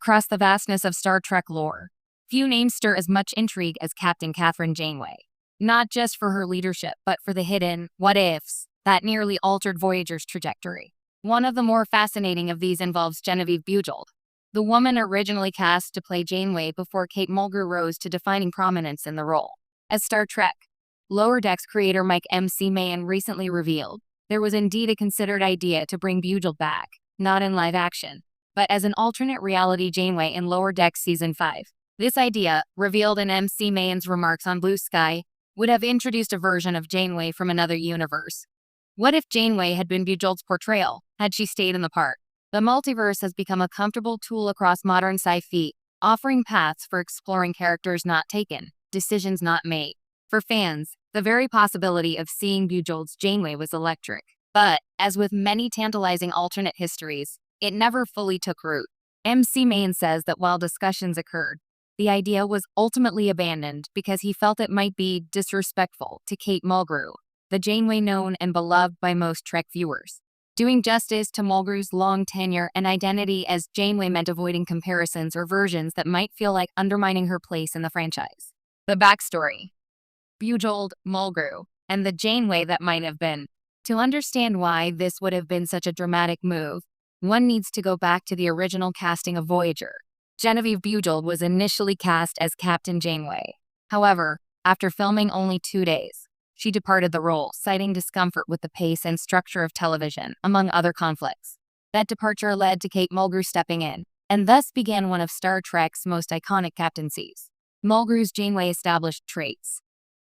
Across the vastness of Star Trek lore, few names stir as much intrigue as Captain Catherine Janeway. Not just for her leadership, but for the hidden what-ifs that nearly altered Voyager's trajectory. One of the more fascinating of these involves Genevieve Bujold, the woman originally cast to play Janeway before Kate Mulgrew rose to defining prominence in the role. As Star Trek Lower Decks creator Mike M.C. Mahan recently revealed, there was indeed a considered idea to bring Bujold back, not in live action, but as an alternate reality Janeway in Lower Decks Season 5. This idea, revealed in M.C. Mahan's remarks on Blue Sky, would have introduced a version of Janeway from another universe. What if Janeway had been Bujold's portrayal, had she stayed in the part? The multiverse has become a comfortable tool across modern sci-fi, offering paths for exploring characters not taken, decisions not made. For fans, the very possibility of seeing Bujold's Janeway was electric. But, as with many tantalizing alternate histories, it never fully took root. M.C. Mahan says that while discussions occurred, the idea was ultimately abandoned because he felt it might be disrespectful to Kate Mulgrew, the Janeway known and beloved by most Trek viewers. Doing justice to Mulgrew's long tenure and identity as Janeway meant avoiding comparisons or versions that might feel like undermining her place in the franchise. The backstory: Bujold, Mulgrew, and the Janeway that might have been. To understand why this would have been such a dramatic move, one needs to go back to the original casting of Voyager. Genevieve Bujold was initially cast as Captain Janeway. However, after filming only 2 days, she departed the role, citing discomfort with the pace and structure of television, among other conflicts. That departure led to Kate Mulgrew stepping in, and thus began one of Star Trek's most iconic captaincies. Mulgrew's Janeway established traits: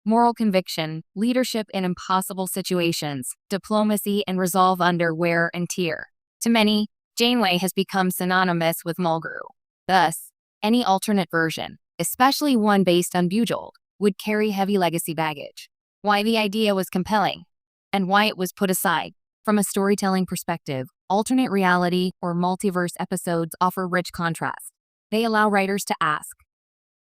moral conviction, leadership in impossible situations, diplomacy, and resolve under wear and tear. To many, Janeway has become synonymous with Mulgrew. Thus, any alternate version, especially one based on Bujold, would carry heavy legacy baggage. Why the idea was compelling, and why it was put aside. From a storytelling perspective, alternate reality or multiverse episodes offer rich contrast. They allow writers to ask,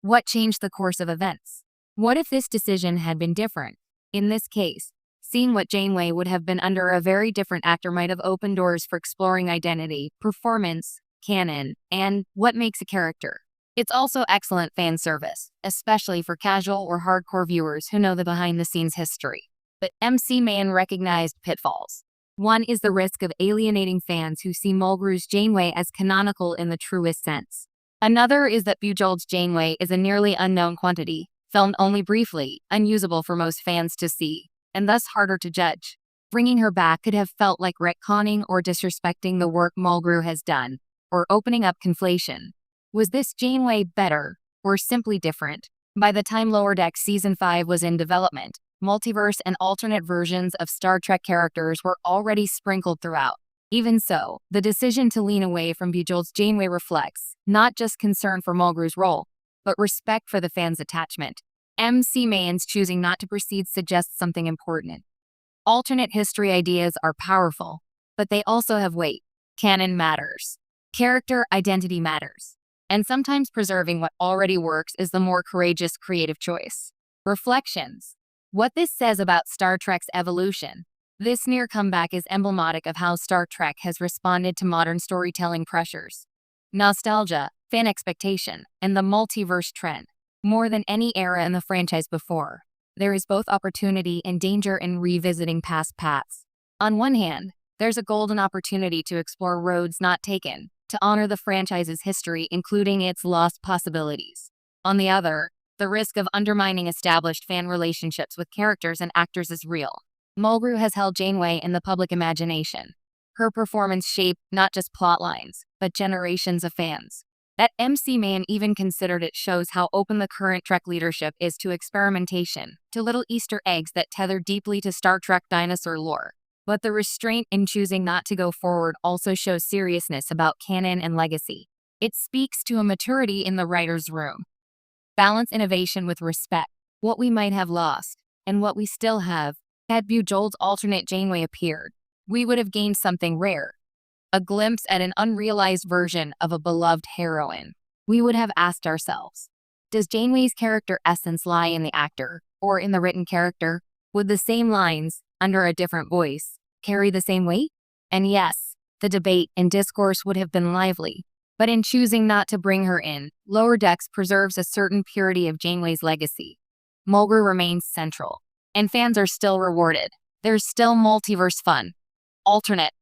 what changed the course of events? What if this decision had been different? In this case, seeing what Janeway would have been under a very different actor might have opened doors for exploring identity, performance, canon, and what makes a character. It's also excellent fan service, especially for casual or hardcore viewers who know the behind-the-scenes history. But M.C. Mahan recognized pitfalls. One is the risk of alienating fans who see Mulgrew's Janeway as canonical in the truest sense. Another is that Bujold's Janeway is a nearly unknown quantity, filmed only briefly, unusable for most fans to see, and thus harder to judge. Bringing her back could have felt like retconning or disrespecting the work Mulgrew has done, or opening up conflation. Was this Janeway better, or simply different? By the time Lower Decks Season 5 was in development, multiverse and alternate versions of Star Trek characters were already sprinkled throughout. Even so, the decision to lean away from Bujold's Janeway reflects not just concern for Mulgrew's role, but respect for the fans' attachment. M.C. Mahan's choosing not to proceed suggests something important. Alternate history ideas are powerful, but they also have weight. Canon matters. Character identity matters. And sometimes preserving what already works is the more courageous creative choice. Reflections. What this says about Star Trek's evolution. This near comeback is emblematic of how Star Trek has responded to modern storytelling pressures. Nostalgia, fan expectation, and the multiverse trend. More than any era in the franchise before, there is both opportunity and danger in revisiting past paths. On one hand, there's a golden opportunity to explore roads not taken, to honor the franchise's history, including its lost possibilities. On the other, the risk of undermining established fan relationships with characters and actors is real. Mulgrew has held Janeway in the public imagination. Her performance shaped not just plot lines, but generations of fans. That M.C. Mahan even considered it shows how open the current Trek leadership is to experimentation, to little Easter eggs that tether deeply to Star Trek dinosaur lore. But the restraint in choosing not to go forward also shows seriousness about canon and legacy. It speaks to a maturity in the writer's room. Balance innovation with respect. What we might have lost, and what we still have. Had Bujold's alternate Janeway appeared, we would have gained something rare. A glimpse at an unrealized version of a beloved heroine. We would have asked ourselves, does Janeway's character essence lie in the actor, or in the written character? Would the same lines, under a different voice, carry the same weight? And yes, the debate and discourse would have been lively. But in choosing not to bring her in, Lower Decks preserves a certain purity of Janeway's legacy. Mulgrew remains central, and fans are still rewarded. There's still multiverse fun, alternate